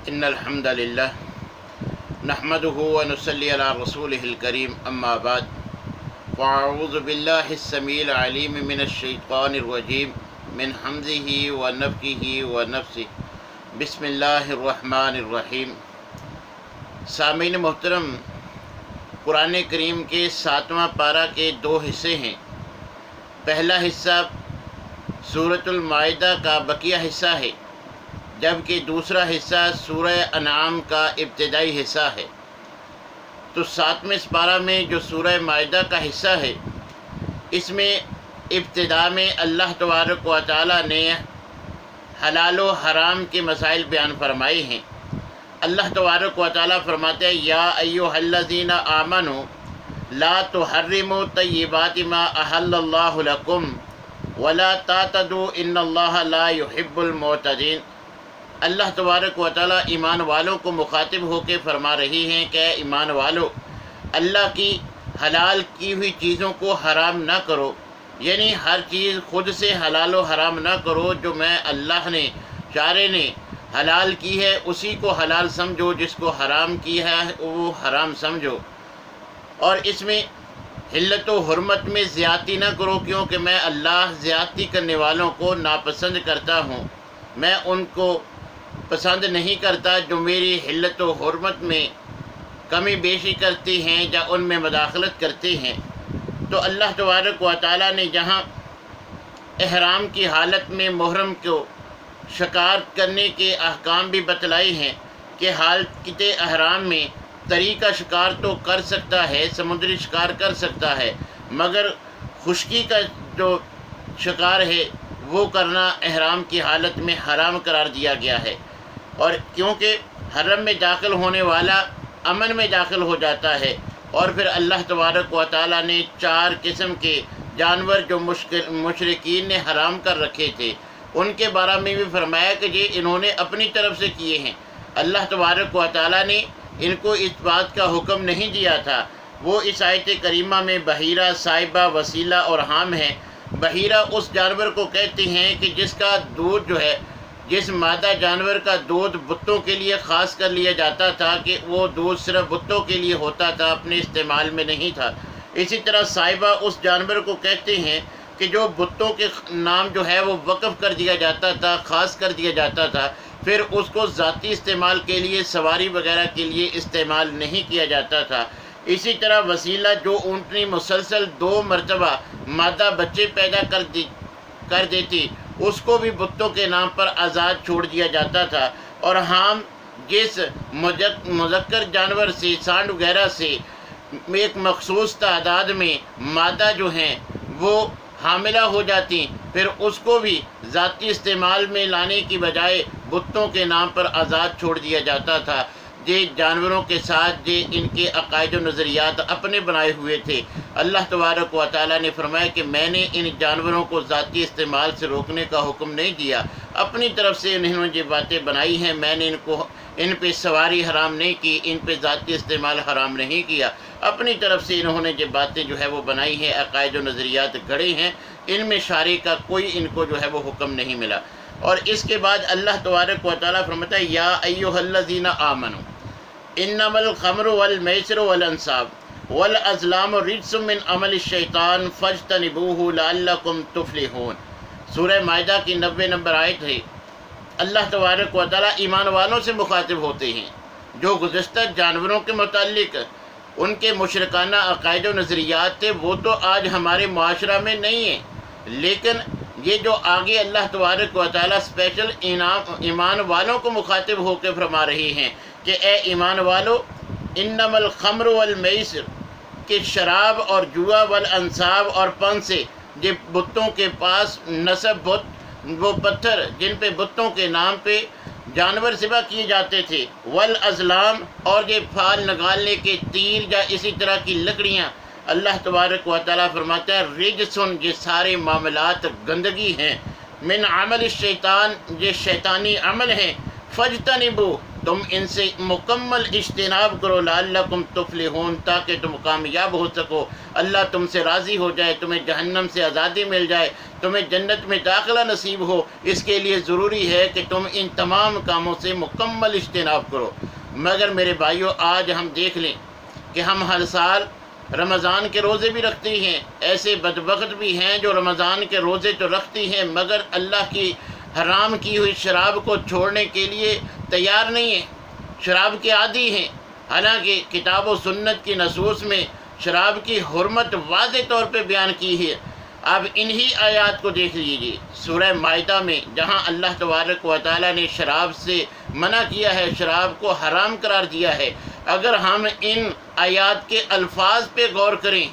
ان الحمد للہ نحمده ونصلی علی رسولہ الکریم اما بعد فاعوذ باللہ السمیع العلیم من الشیطان الرجیم من حمزہ ونفخہ ونفثہ بسم اللہ الرحمن الرحیم۔ سامعین محترم، قرآن کریم کے 7واں پارہ کے 2 حصے ہیں۔ پہلا حصہ سورۃ المائدہ کا بقیہ حصہ ہے، جبکہ دوسرا حصہ سورہ انعام کا ابتدائی حصہ ہے۔ تو 7ویں پارہ میں جو سورہ مائدہ کا حصہ ہے، اس میں ابتدا میں اللہ تبارک و تعالی نے حلال و حرام کے مسائل بیان فرمائے ہیں۔ اللہ تبارک و تعالی فرماتے ہیں یا ایھا الذین آمنوا لا تحرموا طیبات ما احل اللہ لکم ولا تعتدوا ان اللہ لا يحب المعتدین۔ اللہ تبارک و تعالی ایمان والوں کو مخاطب ہو کے فرما رہی ہیں کہ اے ایمان والو، اللہ کی حلال کی ہوئی چیزوں کو حرام نہ کرو، یعنی ہر چیز خود سے حلال و حرام نہ کرو۔ جو میں اللہ نے شارع نے حلال کی ہے اسی کو حلال سمجھو، جس کو حرام کی ہے وہ حرام سمجھو۔ اور اس میں حلت و حرمت میں زیادتی نہ کرو، کیونکہ میں اللہ زیادتی کرنے والوں کو ناپسند کرتا ہوں۔ میں ان کو پسند نہیں کرتا جو میری حلت و حرمت میں کمی بیشی کرتے ہیں یا ان میں مداخلت کرتے ہیں۔ تو اللہ تبارک و تعالیٰ نے جہاں احرام کی حالت میں محرم کو شکار کرنے کے احکام بھی بتلائے ہیں کہ حالت احرام میں طریقہ شکار تو کر سکتا ہے، سمندری شکار کر سکتا ہے، مگر خشکی کا جو شکار ہے وہ کرنا احرام کی حالت میں حرام قرار دیا گیا ہے۔ اور کیونکہ حرم میں داخل ہونے والا امن میں داخل ہو جاتا ہے، اور پھر اللہ تبارک و تعالیٰ نے 4 قسم کے جانور جو مشرکین نے حرام کر رکھے تھے ان کے بارے میں بھی فرمایا کہ یہ انہوں نے اپنی طرف سے کیے ہیں۔ اللہ تبارک و تعالیٰ نے ان کو اس بات کا حکم نہیں دیا تھا۔ وہ اس آیت کریمہ میں بحیرہ، صائبہ، وسیلہ اور حام ہیں۔ بحیرہ اس جانور کو کہتے ہیں کہ جس کا دودھ جو ہے، جس مادہ جانور کا دودھ بتوں کے لیے خاص کر لیا جاتا تھا کہ وہ دودھ صرف بتوں کے لیے ہوتا تھا، اپنے استعمال میں نہیں تھا۔ اسی طرح صائبہ اس جانور کو کہتے ہیں کہ جو بتوں کے نام جو ہے وہ وقف کر دیا جاتا تھا، خاص کر دیا جاتا تھا، پھر اس کو ذاتی استعمال کے لیے، سواری وغیرہ کے لیے استعمال نہیں کیا جاتا تھا۔ اسی طرح وسیلہ جو اونٹنی مسلسل 2 مرتبہ مادہ بچے پیدا کر دیتی، اس کو بھی بتوں کے نام پر آزاد چھوڑ دیا جاتا تھا۔ اور حام جس مذکر جانور سے، سانڈ وغیرہ سے ایک مخصوص تعداد میں مادہ جو ہیں وہ حاملہ ہو جاتی، پھر اس کو بھی ذاتی استعمال میں لانے کی بجائے بتوں کے نام پر آزاد چھوڑ دیا جاتا تھا۔ یہ جانوروں کے ساتھ یہ ان کے عقائد و نظریات اپنے بنائے ہوئے تھے۔ اللہ تبارک و تعالیٰ نے فرمایا کہ میں نے ان جانوروں کو ذاتی استعمال سے روکنے کا حکم نہیں دیا، اپنی طرف سے انہوں نے یہ باتیں بنائی ہیں، میں نے ان پہ سواری حرام نہیں کی، ان پہ ذاتی استعمال حرام نہیں کیا، اپنی طرف سے انہوں نے یہ باتیں جو ہے وہ بنائی ہیں، عقائد و نظریات گھڑے ہیں، ان میں شارع کا کوئی ان کو جو ہے وہ حکم نہیں ملا۔ اور اس کے بعد اللہ تبارک و تعالیٰ فرماتا ہے یا ایھا الذین آمنوا انما الخمر والمیسر والانصاب والازلام رجس من عمل الشیطان فاجتنبوہ لعلکم تفلحون۔ سورہ مائدہ کی 90 نمبر آیت ہے۔ اللہ تبارک و تعالیٰ ایمان والوں سے مخاطب ہوتے ہیں۔ جو گزشتہ جانوروں کے متعلق ان کے مشرکانہ عقائد و نظریات تھے وہ تو آج ہمارے معاشرہ میں نہیں ہیں، لیکن یہ جو آگے اللہ تبارک و تعالیٰ اسپیشل ایمان والوں کو مخاطب ہو کے فرما رہی ہیں کہ اے ایمان والو، انما الخمر والمیسر، کہ شراب اور جوا، والانصاب اور پن سے، یہ بتوں کے پاس نصب بت، وہ پتھر جن پہ بتوں کے نام پہ جانور ذبح کیے جاتے تھے، والازلام، اور یہ پھال نکالنے کے تیر یا اسی طرح کی لکڑیاں، اللہ تبارک و تعالیٰ فرماتا ہے رجسن، یہ سارے معاملات گندگی ہیں، من عمل الشیطان، یہ شیطانی عمل ہیں، فاجتنبو، تم ان سے مکمل اجتناب کرو، لعلکم تفلحون، تاکہ تم کامیاب ہو سکو، اللہ تم سے راضی ہو جائے، تمہیں جہنم سے آزادی مل جائے، تمہیں جنت میں داخلہ نصیب ہو۔ اس کے لیے ضروری ہے کہ تم ان تمام کاموں سے مکمل اجتناب کرو۔ مگر میرے بھائیوں، آج ہم دیکھ لیں کہ ہم ہر سال رمضان کے روزے بھی رکھتے ہیں، ایسے بدبخت بھی ہیں جو رمضان کے روزے تو رکھتی ہیں مگر اللہ کی حرام کی ہوئی شراب کو چھوڑنے کے لیے تیار نہیں ہیں، شراب کے عادی ہیں، حالانکہ کتاب و سنت کی نصوص میں شراب کی حرمت واضح طور پہ بیان کی ہے۔ اب انہی آیات کو دیکھ لیجیے، سورہ مائدہ میں جہاں اللہ تبارک و تعالیٰ نے شراب سے منع کیا ہے، شراب کو حرام قرار دیا ہے، اگر ہم ان آیات کے الفاظ پہ غور کریں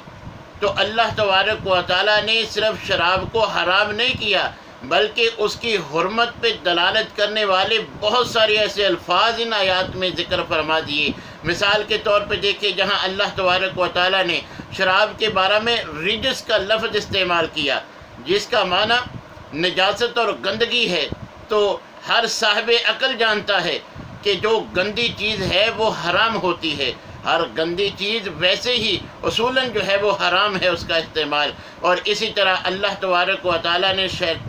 تو اللہ تبارک و تعالیٰ نے صرف شراب کو حرام نہیں کیا بلکہ اس کی حرمت پہ دلالت کرنے والے بہت سارے ایسے الفاظ ان آیات میں ذکر فرما دیے۔ مثال کے طور پہ دیکھیں، جہاں اللہ تبارک و تعالیٰ نے شراب کے بارے میں رجس کا لفظ استعمال کیا، جس کا معنی نجاست اور گندگی ہے، تو ہر صاحب عقل جانتا ہے کہ جو گندی چیز ہے وہ حرام ہوتی ہے، ہر گندی چیز ویسے ہی اصولاً جو ہے وہ حرام ہے اس کا استعمال۔ اور اسی طرح اللہ تبارک و تعالیٰ نے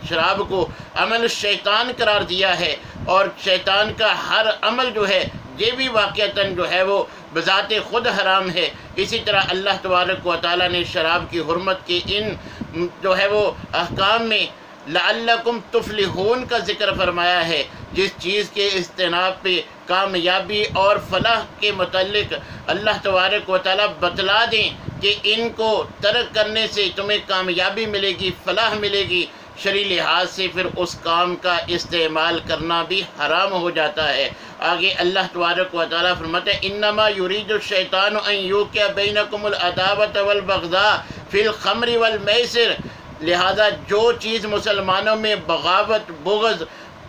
شراب کو عمل الشیطان قرار دیا ہے، اور شیطان کا ہر عمل جو ہے یہ بھی واقعتاً جو ہے وہ بذات خود حرام ہے۔ اسی طرح اللہ تبارک و تعالیٰ نے شراب کی حرمت کے ان جو ہے وہ احکام میں لعلکم تفلحون کا ذکر فرمایا ہے، جس چیز کے اجتناب پہ کامیابی اور فلاح کے متعلق اللہ تبارک و تعالیٰ بتلا دیں کہ ان کو ترک کرنے سے تمہیں کامیابی ملے گی، فلاح ملے گی، شرعی لحاظ سے پھر اس کام کا استعمال کرنا بھی حرام ہو جاتا ہے۔ آگے اللہ تبارک و تعالیٰ فرماتے ہیں انما یرید الشیطان ان یوقع بینکم العداوۃ والبغضاء فی الخمر والمیسر، لہذا جو چیز مسلمانوں میں بغاوت، بغض،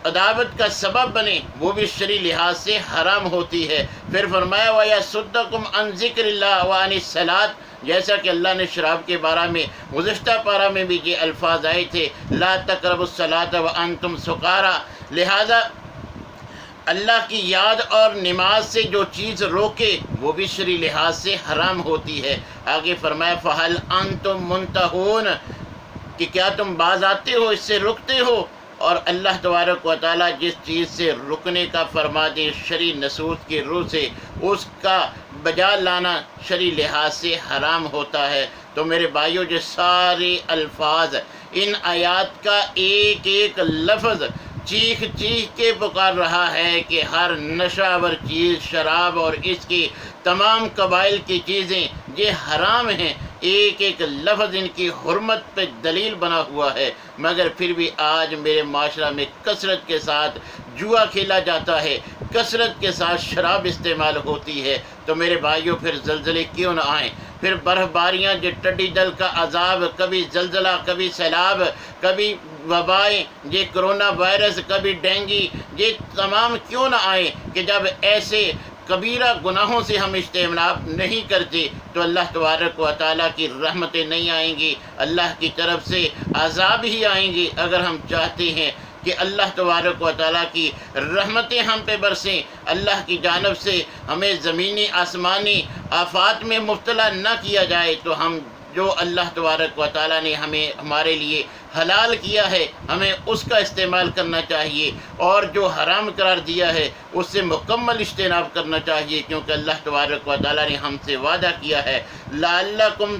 عداوت کا سبب بنے وہ بھی شرعی لحاظ سے حرام ہوتی ہے۔ پھر فرمایا وَيَصُدَّكُمْ عَنْ ذِكْرِ اللَّهِ وَعَنِ الصَّلَاةِ، جیسا کہ اللہ نے شراب کے بارے میں گزشتہ پارہ میں بھی یہ الفاظ آئے تھے لا تقربوا الصلاة وانتم سکارى، لہذا اللہ کی یاد اور نماز سے جو چیز روکے وہ بھی شرعی لحاظ سے حرام ہوتی ہے۔ آگے فرمایا فَهَلْ أَنْتُمْ مُنْتَهُونَ، کہ کیا تم باز آتے ہو، اس سے رکتے ہو؟ اور اللہ تبارک و تعالیٰ جس چیز سے رکنے کا فرما دیں شرعی نصوص کی روح سے، اس کا بجا لانا شرعی لحاظ سے حرام ہوتا ہے۔ تو میرے بھائیوں، جو سارے الفاظ ان آیات کا ایک ایک لفظ چیخ چیخ کے پکار رہا ہے کہ ہر نشہ آور چیز شراب اور اس کی تمام قبائل کی چیزیں یہ حرام ہیں، ایک ایک لفظ ان کی حرمت پہ دلیل بنا ہوا ہے، مگر پھر بھی آج میرے معاشرہ میں کثرت کے ساتھ جوا کھیلا جاتا ہے، کثرت کے ساتھ شراب استعمال ہوتی ہے۔ تو میرے بھائیوں، پھر زلزلے کیوں نہ آئیں، پھر برف باریاں، جو ٹڈی دل کا عذاب، کبھی زلزلہ، کبھی سیلاب، کبھی وبائیں، یہ کرونا وائرس، کبھی ڈینگی، یہ تمام کیوں نہ آئیں کہ جب ایسے کبیرہ گناہوں سے ہم اجتناب نہیں کرتے تو اللہ تبارک و تعالیٰ کی رحمتیں نہیں آئیں گی، اللہ کی طرف سے عذاب ہی آئیں گے۔ اگر ہم چاہتے ہیں کہ اللہ تبارک و تعالیٰ کی رحمتیں ہم پہ برسیں، اللہ کی جانب سے ہمیں زمینی آسمانی آفات میں مبتلا نہ کیا جائے، تو ہم جو اللہ تبارک و تعالیٰ نے ہمارے لیے حلال کیا ہے ہمیں اس کا استعمال کرنا چاہیے، اور جو حرام قرار دیا ہے اس سے مکمل اجتناب کرنا چاہیے، کیونکہ اللہ تبارک و تعالیٰ نے ہم سے وعدہ کیا ہے لعلکم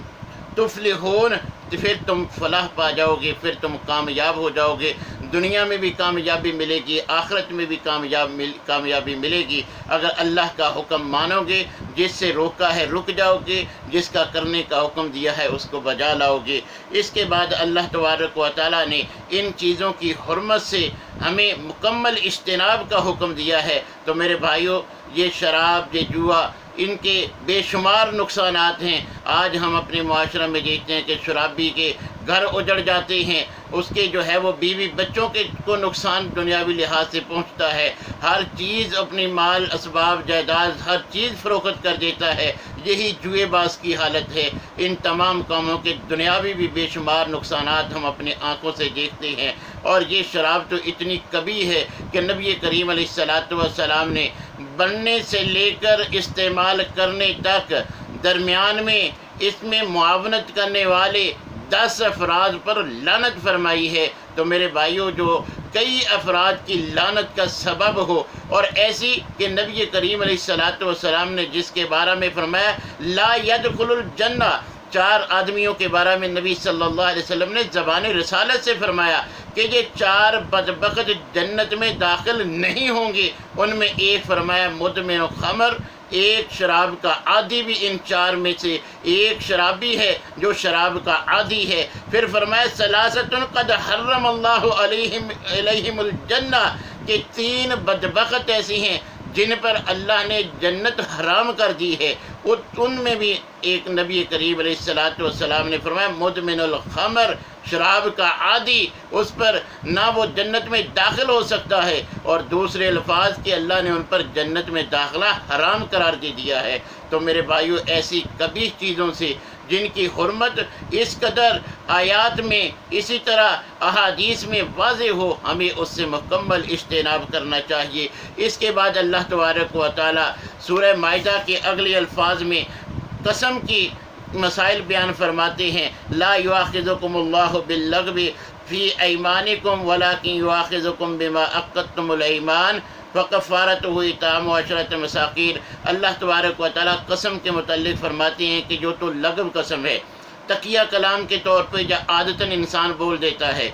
تفلحون، پھر تم فلاح پا جاؤ گے، پھر تم کامیاب ہو جاؤ گے، دنیا میں بھی کامیابی ملے گی، آخرت میں بھی کامیابی ملے گی اگر اللہ کا حکم مانو گے، جس سے روکا ہے رک جاؤ گے، جس کا کرنے کا حکم دیا ہے اس کو بجا لاؤ گے۔ اس کے بعد اللہ تبارک و تعالیٰ نے ان چیزوں کی حرمت سے ہمیں مکمل اجتناب کا حکم دیا ہے۔ تو میرے بھائیوں، یہ شراب، یہ جوا، ان کے بے شمار نقصانات ہیں۔ آج ہم اپنے معاشرہ میں دیکھتے ہیں کہ شرابی کے گھر اجڑ جاتے ہیں، اس کے جو ہے وہ بیوی بچوں کو نقصان دنیاوی لحاظ سے پہنچتا ہے، ہر چیز اپنی مال اسباب جائیداد ہر چیز فروخت کر دیتا ہے، یہی جوئے باز کی حالت ہے۔ ان تمام کاموں کے دنیاوی بھی بے شمار نقصانات ہم اپنے آنکھوں سے دیکھتے ہیں، اور یہ شراب تو اتنی کبھی ہے کہ نبی کریم علیہ الصلوۃ والسلام نے بننے سے لے کر استعمال کرنے تک درمیان میں اس میں معاونت کرنے والے 10 افراد پر لعنت فرمائی ہے۔ تو میرے بھائیوں، جو کئی افراد کی لعنت کا سبب ہو، اور ایسی کہ نبی کریم علیہ الصلوۃ والسلام نے جس کے بارے میں فرمایا لا يدخل الجنہ، 4 آدمیوں کے بارے میں نبی صلی اللہ علیہ وسلم نے زبان رسالت سے فرمایا کہ یہ 4 بدبخت جنت میں داخل نہیں ہوں گے۔ ان میں ایک فرمایا مدمن خمر، ایک شراب کا عادی بھی ان 4 میں سے ایک شرابی ہے جو شراب کا عادی ہے۔ پھر فرمایا ثلاثۃ قد حرم اللہ علیہم الجنہ، کہ 3 بدبخت ایسی ہیں جن پر اللہ نے جنت حرام کر دی ہے۔ ان میں بھی ایک نبی کریم علیہ الصلوۃ والسلام نے فرمایا مدمن الخمر، شراب کا عادی، اس پر نہ وہ جنت میں داخل ہو سکتا ہے، اور دوسرے الفاظ کہ اللہ نے ان پر جنت میں داخلہ حرام قرار دے دیا ہے۔ تو میرے بھائیو، ایسی قبیح چیزوں سے جن کی حرمت اس قدر آیات میں اسی طرح احادیث میں واضح ہو، ہمیں اس سے مکمل اجتناب کرنا چاہیے۔ اس کے بعد اللہ تبارک و تعالی سورہ مائدہ کے اگلے الفاظ میں قسم کی مسائل بیان فرماتے ہیں، لا یؤاخذکم اللہ باللغو فی ایمانکم ولکن یؤاخذکم بما عقدتم الایمان فکفارتہ اطعام 10 مساکین۔ اللہ تبارک و تعالیٰ قسم کے متعلق فرماتے ہیں کہ جو تو لغو قسم ہے، تقیہ کلام کے طور پہ جو عادتاً انسان بول دیتا ہے،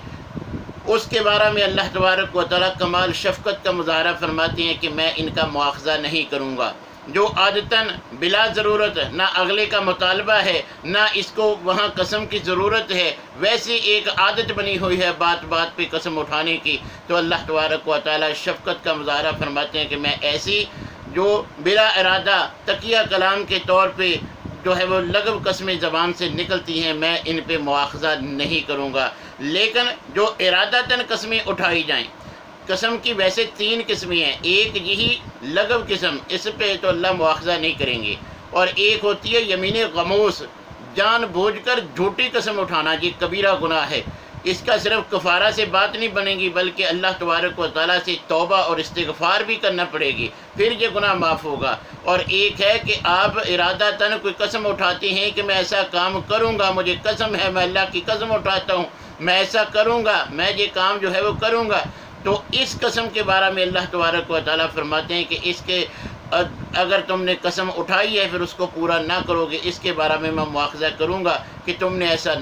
اس کے بارے میں اللہ تبارک و تعالیٰ کمال شفقت کا مظاہرہ فرماتے ہیں کہ میں ان کا مواخذہ نہیں کروں گا۔ جو عادتاً بلا ضرورت نہ اگلے کا مطالبہ ہے، نہ اس کو وہاں قسم کی ضرورت ہے، ویسی ایک عادت بنی ہوئی ہے بات بات پہ قسم اٹھانے کی، تو اللہ تبارک و تعالیٰ شفقت کا مظاہرہ فرماتے ہیں کہ میں ایسی جو بلا ارادہ تقیہ کلام کے طور پہ جو ہے وہ لغو قسمیں زبان سے نکلتی ہیں، میں ان پہ مواخذہ نہیں کروں گا۔ لیکن جو ارادتاً قسمیں اٹھائی جائیں، قسم کی ویسے 3 قسمیں ہیں، ایک یہی لغو قسم، اس پہ تو اللہ مواخذہ نہیں کریں گے، اور ایک ہوتی ہے یمین غموس، جان بوجھ کر جھوٹی قسم اٹھانا، یہ کبیرہ گناہ ہے۔ اس کا صرف کفارہ سے بات نہیں بنے گی، بلکہ اللہ تبارک و تعالیٰ سے توبہ اور استغفار بھی کرنا پڑے گی، پھر یہ گناہ معاف ہوگا۔ اور ایک ہے کہ آپ ارادتاً کوئی قسم اٹھاتے ہیں کہ میں ایسا کام کروں گا، مجھے قسم ہے، میں اللہ کی قسم اٹھاتا ہوں، میں ایسا کروں گا، میں یہ کام جو ہے وہ کروں گا۔ تو اس قسم کے بارے میں اللہ تبارک و تعالیٰ فرماتے ہیں کہ اس کے اگر تم نے قسم اٹھائی ہے پھر اس کو پورا نہ کرو گے، اس کے بارے میں مواخذہ کروں گا کہ تم نے ایسا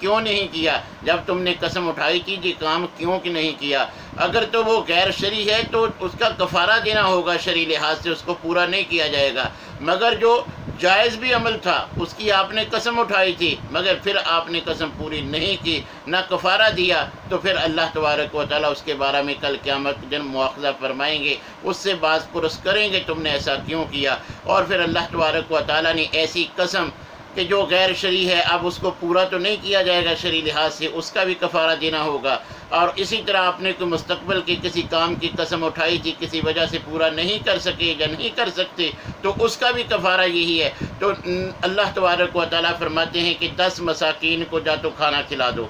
کیوں نہیں کیا، جب تم نے قسم اٹھائی تھی یہ کام کیوں کہ نہیں کیا۔ اگر تو وہ غیر شرعی ہے تو اس کا کفارہ دینا ہوگا، شرعی لحاظ سے اس کو پورا نہیں کیا جائے گا۔ مگر جو جائز بھی عمل تھا اس کی آپ نے قسم اٹھائی تھی، مگر پھر آپ نے قسم پوری نہیں کی، نہ کفارہ دیا، تو پھر اللہ تبارک و تعالیٰ اس کے بارے میں کل قیامت کے دن مواخذہ فرمائیں گے، اس سے باز پرس کریں گے تم نے ایسا کیوں کیا۔ اور پھر اللہ تبارک و تعالیٰ نے ایسی قسم کہ جو غیر شرعی ہے، اب اس کو پورا تو نہیں کیا جائے گا شرعی لحاظ سے، اس کا بھی کفارہ دینا ہوگا۔ اور اسی طرح آپ نے کوئی مستقبل کے کسی کام کی قسم اٹھائی تھی، کسی وجہ سے پورا نہیں کر سکے یا نہیں کر سکتے، تو اس کا بھی کفارہ یہی ہے۔ تو اللہ تبارک و تعالیٰ فرماتے ہیں کہ 10 مساکین کو جا تو کھانا کھلا دو،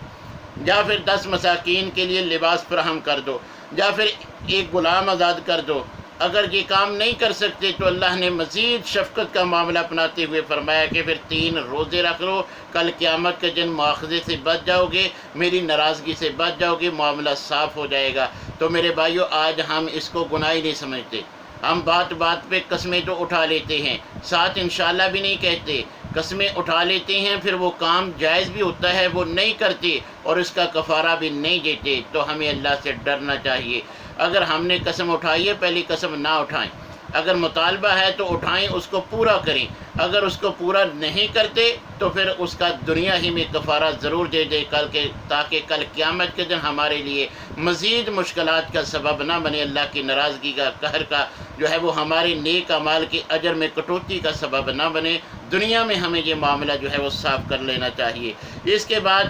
یا پھر 10 مساکین کے لیے لباس فراہم کر دو، یا پھر ایک غلام آزاد کر دو۔ اگر یہ کام نہیں کر سکتے تو اللہ نے مزید شفقت کا معاملہ اپناتے ہوئے فرمایا کہ پھر 3 روزے رکھ لو، کل قیامت کے دن مواخذے سے بچ جاؤ گے، میری ناراضگی سے بچ جاؤ گے، معاملہ صاف ہو جائے گا۔ تو میرے بھائیو، آج ہم اس کو گناہ ہی نہیں سمجھتے، ہم بات بات پہ قسمیں تو اٹھا لیتے ہیں، ساتھ انشاءاللہ بھی نہیں کہتے، قسمیں اٹھا لیتے ہیں، پھر وہ کام جائز بھی ہوتا ہے وہ نہیں کرتے اور اس کا کفارہ بھی نہیں دیتے۔ تو ہمیں اللہ سے ڈرنا چاہیے۔ اگر ہم نے قسم اٹھائی ہے پہلی قسم نہ اٹھائیں، اگر مطالبہ ہے تو اٹھائیں، اس کو پورا کریں، اگر اس کو پورا نہیں کرتے تو پھر اس کا دنیا ہی میں کفارہ ضرور دے دے تاکہ کل قیامت کے دن ہمارے لیے مزید مشکلات کا سبب نہ بنے، اللہ کی ناراضگی کا، قہر کا جو ہے وہ ہمارے نیک اعمال کے اجر میں کٹوتی کا سبب نہ بنے۔ دنیا میں ہمیں یہ معاملہ جو ہے وہ صاف کر لینا چاہیے۔ اس کے بعد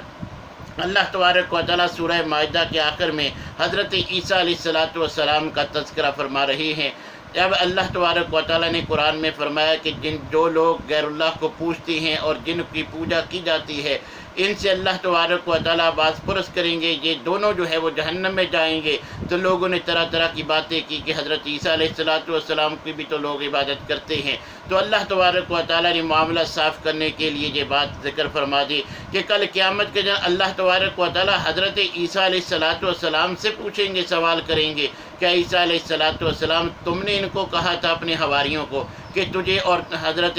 اللہ تبارک و تعالیٰ سورہ مائدہ کے آخر میں حضرت عیسیٰ علیہ السلام کا تذکرہ فرما رہے ہیں۔ جب اللہ تبارک و تعالیٰ نے قرآن میں فرمایا کہ جو لوگ غیر اللہ کو پوجتے ہیں اور جن کی پوجا کی جاتی ہے، ان سے اللہ تبارک و تعالیٰ باز پرس کریں گے، یہ دونوں جو ہے وہ جہنم میں جائیں گے۔ تو لوگوں نے طرح طرح کی باتیں کی کہ حضرت عیسیٰ علیہ السلام کی بھی تو لوگ عبادت کرتے ہیں۔ تو اللہ تبارک و تعالیٰ نے معاملہ صاف کرنے کے لیے یہ بات ذکر فرما دی کہ کل قیامت کے دن اللہ تبارک و تعالیٰ حضرت عیسیٰ علیہ السلام سے پوچھیں گے، سوال کریں گے کہ عیسیٰ علیہ السلام تم نے ان کو کہا تھا اپنے حواریوں کو کہ تجھے اور حضرت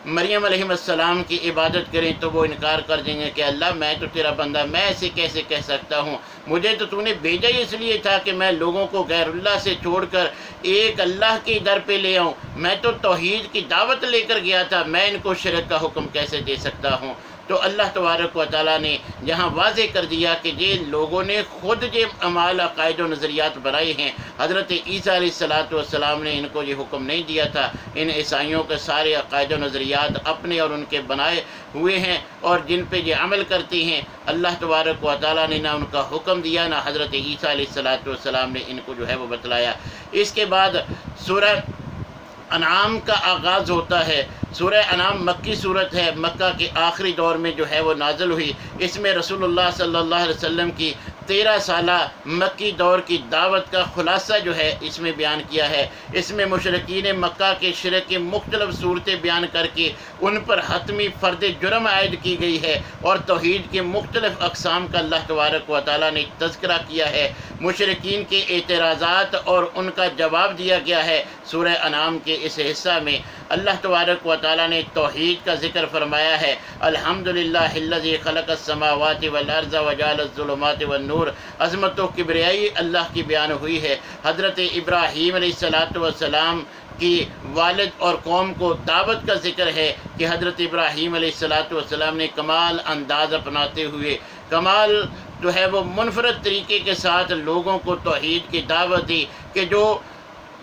مریم علیہ السلام کی عبادت کریں، تو وہ انکار کر دیں گے کہ اللہ میں تو تیرا بندہ، میں ایسے کیسے کہہ سکتا ہوں، مجھے تو نے بھیجا ہی اس لیے تھا کہ میں لوگوں کو غیر اللہ سے چھوڑ کر ایک اللہ کے در پہ لے آؤں، میں تو توحید کی دعوت لے کر گیا تھا، میں ان کو شرک کا حکم کیسے دے سکتا ہوں۔ تو اللہ تبارک و تعالیٰ نے یہاں واضح کر دیا کہ یہ لوگوں نے خود یہ اعمال، عقائد و نظریات بنائے ہیں، حضرت عیسیٰ علیہ السلام نے ان کو یہ حکم نہیں دیا تھا۔ ان عیسائیوں کے سارے عقائد و نظریات اپنے اور ان کے بنائے ہوئے ہیں، اور جن پہ یہ عمل کرتے ہیں اللہ تبارک و تعالیٰ نے نہ ان کا حکم دیا، نہ حضرت عیسیٰ علیہ السلام نے ان کو جو ہے وہ بتلایا۔ اس کے بعد سورہ انعام کا آغاز ہوتا ہے۔ سورہ انعام مکی صورت ہے، مکہ کے آخری دور میں جو ہے وہ نازل ہوئی۔ اس میں رسول اللہ صلی اللہ علیہ وسلم کی 13 سالہ مکی دور کی دعوت کا خلاصہ جو ہے اس میں بیان کیا ہے۔ اس میں مشرکین مکہ کے شرک کی مختلف صورتیں بیان کر کے ان پر حتمی فرد جرم عائد کی گئی ہے، اور توحید کے مختلف اقسام کا اللہ تبارک و تعالیٰ نے تذکرہ کیا ہے۔ مشرکین کے اعتراضات اور ان کا جواب دیا گیا ہے۔ سورہ انعام کے اس حصہ میں اللہ تبارک و تعالیٰ نے توحید کا ذکر فرمایا ہے۔ الحمدللہ الذی خلق السماوات والارض وجعل الظلمات والنور۔ عظمت و کبریائی اللہ کی بیان ہوئی ہے۔ حضرت ابراہیم علیہ السلام کی والد اور قوم کو دعوت کا ذکر ہے کہ حضرت ابراہیم علیہ السلام نے کمال انداز اپناتے ہوئے، کمال جو ہے وہ منفرد طریقے کے ساتھ لوگوں کو توحید کی دعوت دی، کہ جو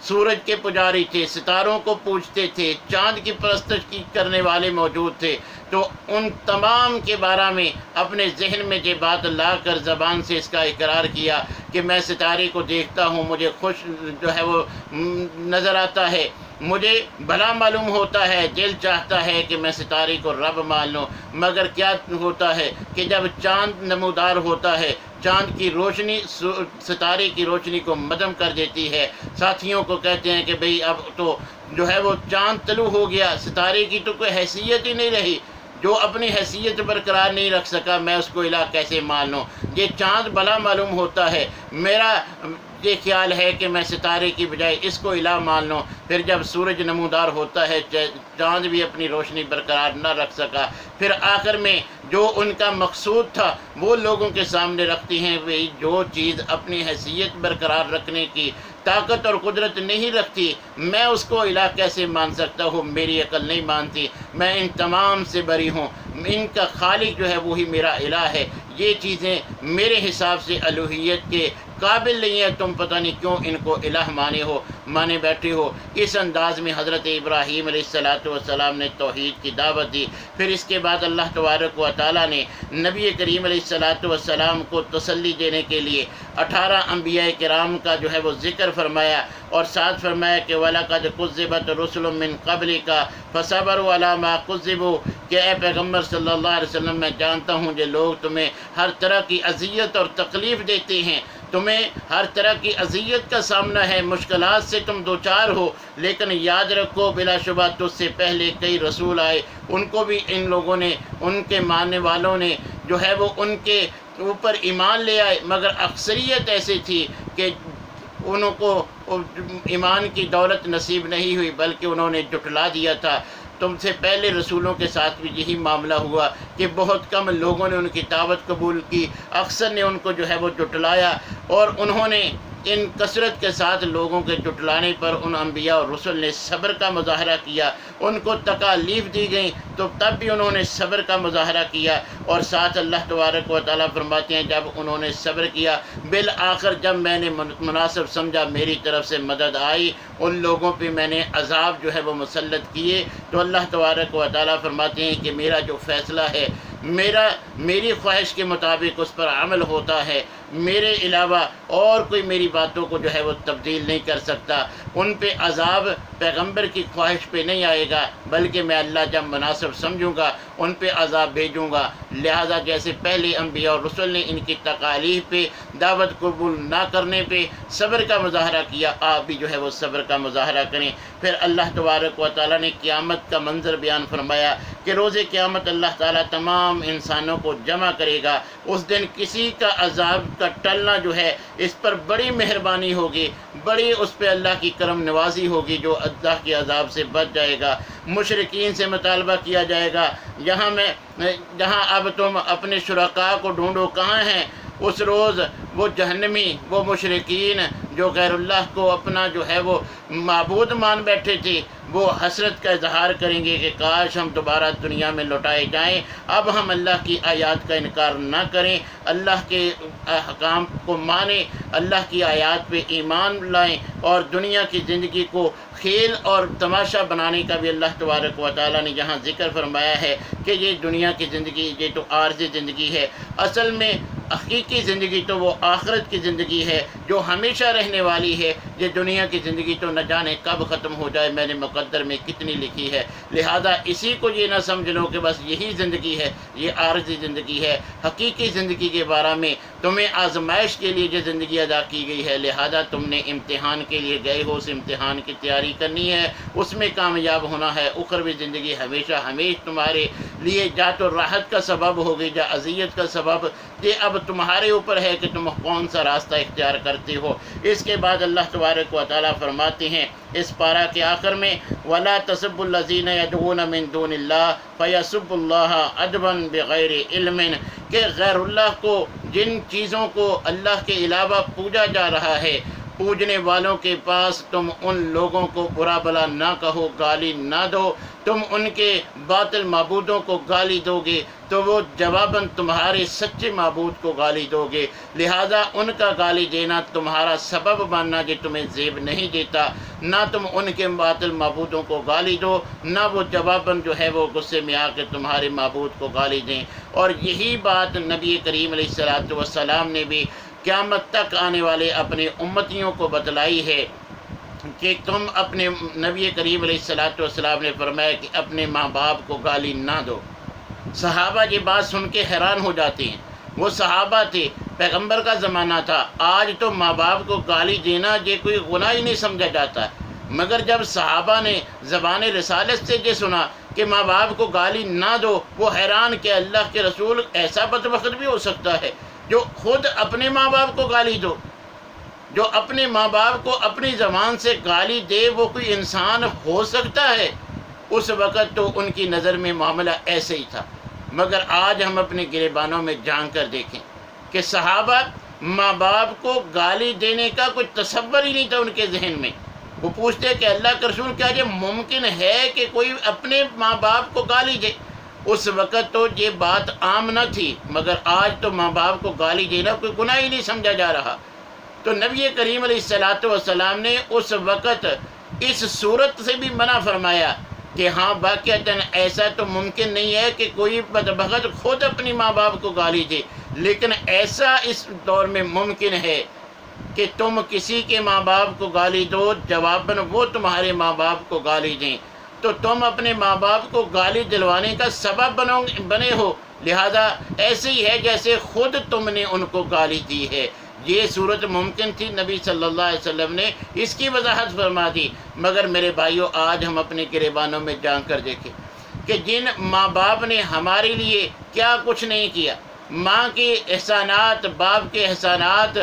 سورج کے پجاری تھے، ستاروں کو پوجتے تھے، چاند کی پرستش کرنے والے موجود تھے، تو ان تمام کے بارے میں اپنے ذہن میں یہ بات لا کر زبان سے اس کا اقرار کیا کہ میں ستارے کو دیکھتا ہوں، مجھے خوش جو ہے وہ نظر آتا ہے، مجھے بھلا معلوم ہوتا ہے، دل چاہتا ہے کہ میں ستارے کو رب مان لوں، مگر کیا ہوتا ہے کہ جب چاند نمودار ہوتا ہے، چاند کی روشنی ستارے کی روشنی کو مدھم کر دیتی ہے۔ ساتھیوں کو کہتے ہیں کہ بھئی اب تو جو ہے وہ چاند طلوع ہو گیا، ستارے کی تو کوئی حیثیت ہی نہیں رہی، جو اپنی حیثیت برقرار نہیں رکھ سکا میں اس کو الہ کیسے مان لوں، یہ چاند بھلا معلوم ہوتا ہے، میرا یہ خیال ہے کہ میں ستارے کی بجائے اس کو الہ مان لوں۔ پھر جب سورج نمودار ہوتا ہے، چاند بھی اپنی روشنی برقرار نہ رکھ سکا، پھر آخر میں جو ان کا مقصود تھا وہ لوگوں کے سامنے رکھتی ہیں، وہی جو چیز اپنی حیثیت برقرار رکھنے کی طاقت اور قدرت نہیں رکھتی، میں اس کو الہ کیسے مان سکتا ہوں، میری عقل نہیں مانتی، میں ان تمام سے بری ہوں، ان کا خالق جو ہے وہی میرا الہ ہے، یہ چیزیں میرے حساب سے الوہیت کے قابل نہیں ہے، تم پتہ نہیں کیوں ان کو الہ مانے بیٹھے ہو۔ اس انداز میں حضرت ابراہیم علیہ السلام نے توحید کی دعوت دی۔ پھر اس کے بعد اللہ تبارک و تعالیٰ نے نبی کریم علیہ السلام کو تسلی دینے کے لیے 18 انبیاء کرام کا جو ہے وہ ذکر فرمایا، اور ساتھ فرمایا کہ وَلَقَدْ كُذِّبَتْ رُسُلٌ مِّن قَبْلِكَ فَصَبَرُوا عَلَىٰ مَا كُذِّبُوا، کہ اے پیغمبر صلی اللہ علیہ وسلم میں جانتا ہوں کہ لوگ تمہیں ہر طرح کی اذیت اور تکلیف دیتے ہیں، تمہیں ہر طرح کی اذیت کا سامنا ہے، مشکلات سے تم دوچار ہو، لیکن یاد رکھو بلا شبہ تجھ سے پہلے کئی رسول آئے، ان کو بھی ان لوگوں نے، ان کے ماننے والوں نے جو ہے وہ ان کے اوپر ایمان لے آئے، مگر اکثریت ایسی تھی کہ انہوں کو ایمان کی دولت نصیب نہیں ہوئی، بلکہ انہوں نے جھٹلا دیا تھا۔ تم سے پہلے رسولوں کے ساتھ بھی یہی معاملہ ہوا کہ بہت کم لوگوں نے ان کی دعوت قبول کی، اکثر نے ان کو جو ہے وہ جھٹلایا، اور انہوں نے ان کثرت کے ساتھ لوگوں کے جھٹلانے پر ان انبیاء اور رسل نے صبر کا مظاہرہ کیا، ان کو تکالیف دی گئیں تو تب بھی انہوں نے صبر کا مظاہرہ کیا، اور ساتھ اللہ تبارک و تعالیٰ فرماتے ہیں جب انہوں نے صبر کیا، بالآخر جب میں نے مناسب سمجھا میری طرف سے مدد آئی، ان لوگوں پہ میں نے عذاب جو ہے وہ مسلط کیے، تو اللہ تبارک و تعالیٰ فرماتے ہیں کہ میرا جو فیصلہ ہے، میری خواہش کے مطابق اس پر عمل ہوتا ہے، میرے علاوہ اور کوئی میری باتوں کو جو ہے وہ تبدیل نہیں کر سکتا۔ ان پہ عذاب پیغمبر کی خواہش پہ نہیں آئے گا، بلکہ میں اللہ جب مناسب سمجھوں گا ان پہ عذاب بھیجوں گا۔ لہٰذا جیسے پہلے انبیاء اور رسل نے ان کی تکالیف پہ، دعوت قبول نہ کرنے پہ صبر کا مظاہرہ کیا، آپ بھی جو ہے وہ صبر کا مظاہرہ کریں۔ پھر اللہ تبارک و تعالیٰ نے قیامت کا منظر بیان فرمایا کہ روز قیامت اللہ تعالیٰ تمام انسانوں کو جمع کرے گا۔ اس دن کسی کا عذاب کا ٹلنا جو ہے اس پر بڑی مہربانی ہوگی، بڑی اس پہ اللہ کی کرم نوازی ہوگی، جو اللہ کے عذاب سے بچ جائے گا۔ مشرکین سے مطالبہ کیا جائے گا، جہاں اب تم اپنے شرکاء کو ڈھونڈو، کہاں ہیں؟ اس روز وہ جہنمی، وہ مشرکین جو غیر اللہ کو اپنا جو ہے وہ معبود مان بیٹھے تھے، وہ حسرت کا اظہار کریں گے کہ کاش ہم دوبارہ دنیا میں لوٹائے جائیں، اب ہم اللہ کی آیات کا انکار نہ کریں، اللہ کے احکام کو مانیں، اللہ کی آیات پہ ایمان لائیں، اور دنیا کی زندگی کو کھیل اور تماشا بنانے کا بھی اللہ تبارک و تعالیٰ نے یہاں ذکر فرمایا ہے کہ یہ دنیا کی زندگی یہ تو عارضی زندگی ہے، اصل میں حقیقی زندگی تو وہ آخرت کی زندگی ہے جو ہمیشہ رہنے والی ہے۔ یہ دنیا کی زندگی تو نہ جانے کب ختم ہو جائے، میں نے مقدر میں کتنی لکھی ہے، لہذا اسی کو یہ نہ سمجھ لو کہ بس یہی زندگی ہے، یہ عارضی زندگی ہے۔ حقیقی زندگی کے بارے میں تمہیں آزمائش کے لیے یہ زندگی ادا کی گئی ہے، لہذا تم نے امتحان کے لیے گئے ہو، اس امتحان کی تیاری کرنی ہے، اس میں کامیاب ہونا ہے۔ اخروی زندگی ہمیشہ تمہارے لیے یا تو راحت کا سبب ہوگی یا اذیت کا سبب، یہ اب تمہارے اوپر ہے کہ تم کون سا راستہ اختیار کرتے ہو۔ اس کے بعد اللہ تبارک و تعالیٰ فرماتے ہیں اس پارہ کے آخر میں وَلَا تَسُبُّوا الَّذِينَ يَدْعُونَ مِن دُونِ اللَّهِ فَيَسُبُّوا اللَّهَ عَدْوًا بِغَيْرِ عِلْمٍ، کہ غیر اللہ کو، جن چیزوں کو اللہ کے علاوہ پوجا جا رہا ہے، پوجنے والوں کے پاس تم ان لوگوں کو برا بلا نہ کہو، گالی نہ دو، تم ان کے باطل معبودوں کو گالی دو گے تو وہ جواباً تمہارے سچے معبود کو گالی دو گے، لہٰذا ان کا گالی دینا تمہارا سبب بننا جو تمہیں زیب نہیں دیتا، نہ تم ان کے باطل معبودوں کو گالی دو، نہ وہ جواباً جو ہے وہ غصے میں آ کے تمہارے معبود کو گالی دیں۔ اور یہی بات نبی کریم علیہ السلام نے بھی قیامت تک آنے والے اپنے امتیوں کو بتلائی ہے کہ تم اپنے، نبی کریم علیہ السلام نے فرمایا کہ اپنے ماں باپ کو گالی نہ دو۔ صحابہ یہ بات سن کے حیران ہو جاتے ہیں، وہ صحابہ تھے، پیغمبر کا زمانہ تھا، آج تو ماں باپ کو گالی دینا یہ کوئی گناہ ہی نہیں سمجھا جاتا، مگر جب صحابہ نے زبان رسالت سے یہ سنا کہ ماں باپ کو گالی نہ دو، وہ حیران کہ اللہ کے رسول ایسا بدبخت بھی ہو سکتا ہے جو خود اپنے ماں باپ کو گالی دو، جو اپنے ماں باپ کو اپنی زبان سے گالی دے، وہ کوئی انسان ہو سکتا ہے؟ اس وقت تو ان کی نظر میں معاملہ ایسے ہی تھا، مگر آج ہم اپنے گریبانوں میں جان کر دیکھیں کہ صحابہ ماں باپ کو گالی دینے کا کوئی تصور ہی نہیں تھا ان کے ذہن میں۔ وہ پوچھتے کہ اللہ کے رسول کیا یہ ممکن ہے کہ کوئی اپنے ماں باپ کو گالی دے؟ اس وقت تو یہ بات عام نہ تھی، مگر آج تو ماں باپ کو گالی دینا کوئی گناہ ہی نہیں سمجھا جا رہا۔ تو نبی کریم علیہ السلام نے اس وقت اس صورت سے بھی منع فرمایا کہ ہاں واقعتاً ایسا تو ممکن نہیں ہے کہ کوئی بدبخت خود اپنی ماں باپ کو گالی دے، لیکن ایسا اس دور میں ممکن ہے کہ تم کسی کے ماں باپ کو گالی دو، جواباً وہ تمہارے ماں باپ کو گالی دیں، تو تم اپنے ماں باپ کو گالی دلوانے کا سبب بنے ہو، لہذا ایسے ہی ہے جیسے خود تم نے ان کو گالی دی ہے۔ یہ صورت ممکن تھی، نبی صلی اللہ علیہ وسلم نے اس کی وضاحت فرما دی، مگر میرے بھائیوں آج ہم اپنے گریبانوں میں جان کر دیکھیں کہ جن ماں باپ نے ہمارے لیے کیا کچھ نہیں کیا، ماں کے احسانات، باپ کے احسانات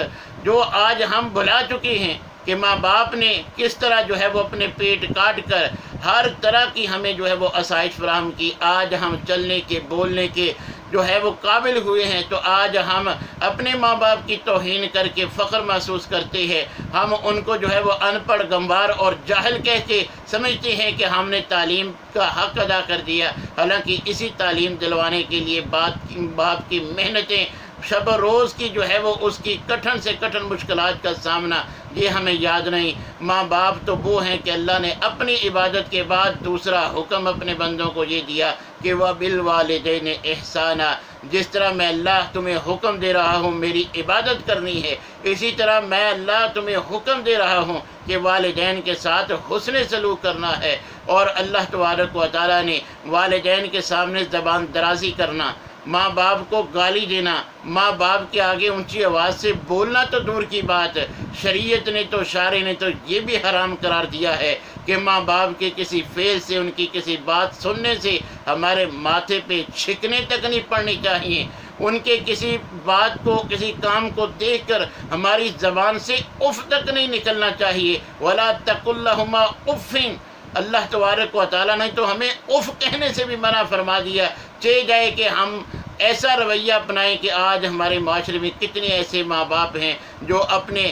جو آج ہم بھلا چکے ہیں، کہ ماں باپ نے کس طرح جو ہے وہ اپنے پیٹ کاٹ کر ہر طرح کی ہمیں جو ہے وہ آسائش فراہم کی، آج ہم چلنے کے، بولنے کے جو ہے وہ قابل ہوئے ہیں، تو آج ہم اپنے ماں باپ کی توہین کر کے فخر محسوس کرتے ہیں، ہم ان کو جو ہے وہ ان پڑھ، گنوار اور جاہل کہہ کے سمجھتے ہیں کہ ہم نے تعلیم کا حق ادا کر دیا، حالانکہ اسی تعلیم دلوانے کے لیے باپ کی محنتیں، شب و روز کی جو ہے وہ اس کی کٹھن سے کٹھن مشکلات کا سامنا، یہ ہمیں یاد نہیں۔ ماں باپ تو وہ ہیں کہ اللہ نے اپنی عبادت کے بعد دوسرا حکم اپنے بندوں کو یہ دیا کہ وَبِالْوَالِدَيْنِ إِحْسَانًا، جس طرح میں اللہ تمہیں حکم دے رہا ہوں میری عبادت کرنی ہے، اسی طرح میں اللہ تمہیں حکم دے رہا ہوں کہ والدین کے ساتھ حسن سلوک کرنا ہے۔ اور اللہ تبارک و تعالیٰ نے والدین کے سامنے زبان درازی کرنا، ماں باپ کو گالی دینا، ماں باپ کے آگے اونچی آواز سے بولنا تو دور کی بات، شریعت نے تو شارع نے تو یہ بھی حرام قرار دیا ہے کہ ماں باپ کے کسی فعل سے، ان کی کسی بات سننے سے ہمارے ماتھے پہ چھکنے تک نہیں پڑنی چاہیے، ان کے کسی بات کو، کسی کام کو دیکھ کر ہماری زبان سے اف تک نہیں نکلنا چاہیے۔ وَلَا تَقُلْ لَهُمَا اُفٍّ، اللہ تبارک و تعالیٰ نے تو ہمیں اف کہنے سے بھی منع فرما دیا۔ چاہے جائے کہ ہم ایسا رویہ اپنائیں کہ آج ہمارے معاشرے میں کتنے ایسے ماں باپ ہیں جو اپنے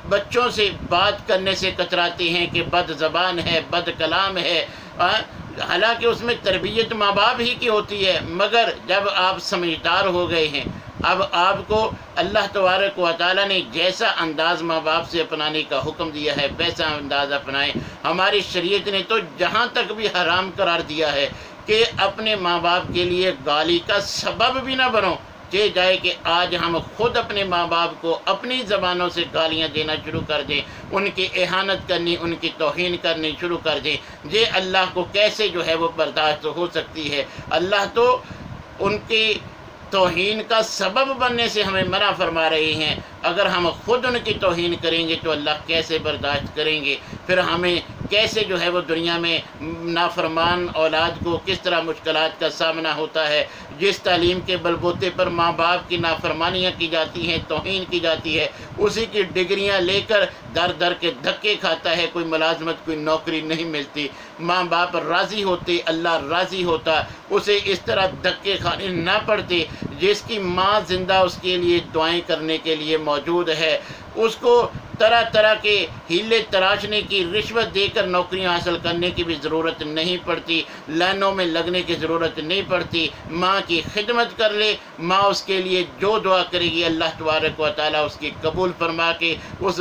بچوں سے بات کرنے سے کتراتے ہیں کہ بد زبان ہے، بد کلام ہے، حالانکہ اس میں تربیت ماں باپ ہی کی ہوتی ہے، مگر جب آپ سمجھدار ہو گئے ہیں، اب آپ کو اللہ تبارک و تعالیٰ نے جیسا انداز ماں باپ سے اپنانے کا حکم دیا ہے ویسا انداز اپنائیں۔ ہماری شریعت نے تو جہاں تک بھی حرام قرار دیا ہے کہ اپنے ماں باپ کے لیے گالی کا سبب بھی نہ بنو۔ چاہے جائے کہ آج ہم خود اپنے ماں باپ کو اپنی زبانوں سے گالیاں دینا شروع کر دیں، ان کی اہانت کرنی، ان کی توہین کرنی شروع کر دیں، یہ اللہ کو کیسے جو ہے وہ برداشت ہو سکتی ہے؟ اللہ تو ان کی توہین کا سبب بننے سے ہمیں منع فرما رہے ہیں، اگر ہم خود ان کی توہین کریں گے تو اللہ کیسے برداشت کریں گے؟ پھر ہمیں کیسے جو ہے وہ دنیا میں نافرمان اولاد کو کس طرح مشکلات کا سامنا ہوتا ہے؟ جس تعلیم کے بلبوتے پر ماں باپ کی نافرمانیاں کی جاتی ہیں، توہین کی جاتی ہے، اسی کی ڈگریاں لے کر در در کے دھکے کھاتا ہے، کوئی ملازمت، کوئی نوکری نہیں ملتی۔ ماں باپ راضی ہوتے، اللہ راضی ہوتا، اسے اس طرح دھکے کھانے نہ پڑتے۔ جس کی ماں زندہ اس کے لیے دعائیں کرنے کے لیے موجود ہے، اس کو طرح طرح کے ہیلے تراشنے کی، رشوت دے کر نوکریاں حاصل کرنے کی بھی ضرورت نہیں پڑتی، لائنوں میں لگنے کی ضرورت نہیں پڑتی۔ ماں کی خدمت کر لے، ماں اس کے لیے جو دعا کرے گی اللہ تبارک و تعالیٰ اس کی قبول فرما کے اس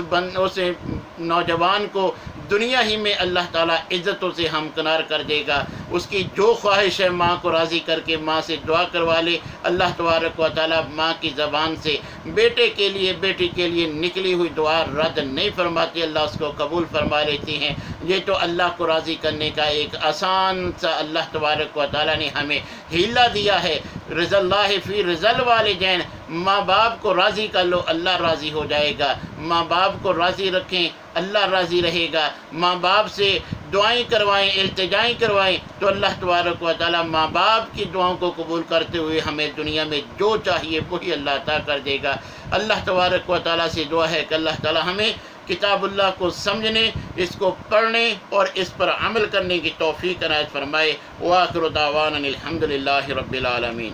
نوجوان کو دنیا ہی میں اللہ تعالیٰ عزتوں سے ہمکنار کر دے گا۔ اس کی جو خواہش ہے ماں کو راضی کر کے ماں سے دعا کروا لے، اللہ تبارک و تعالیٰ ماں کی زبان سے بیٹے کے لیے، بیٹی کے لیے نکلی ہوئی دعا رد نہیں فرماتے، اللہ اس کو قبول فرما لیتے ہیں۔ یہ تو اللہ کو راضی کرنے کا ایک آسان سا اللہ تبارک و تعالیٰ نے ہمیں ہیلا دیا ہے۔ رضا اللہ فی رضا الوالدین، ماں باپ کو راضی کر لو، اللہ راضی ہو جائے گا۔ ماں باپ کو راضی رکھیں، اللہ راضی رہے گا۔ ماں باپ سے دعائیں کروائیں، التجائیں کروائیں تو اللہ تبارک و تعالیٰ ماں باپ کی دعاؤں کو قبول کرتے ہوئے ہمیں دنیا میں جو چاہیے وہی اللہ عطا کر دے گا۔ اللہ تبارک و تعالیٰ سے دعا ہے کہ اللہ تعالیٰ ہمیں کتاب اللہ کو سمجھنے، اس کو پڑھنے اور اس پر عمل کرنے کی توفیق عنایت فرمائے۔ وآخر دعوانا الحمد للہ رب العالمین۔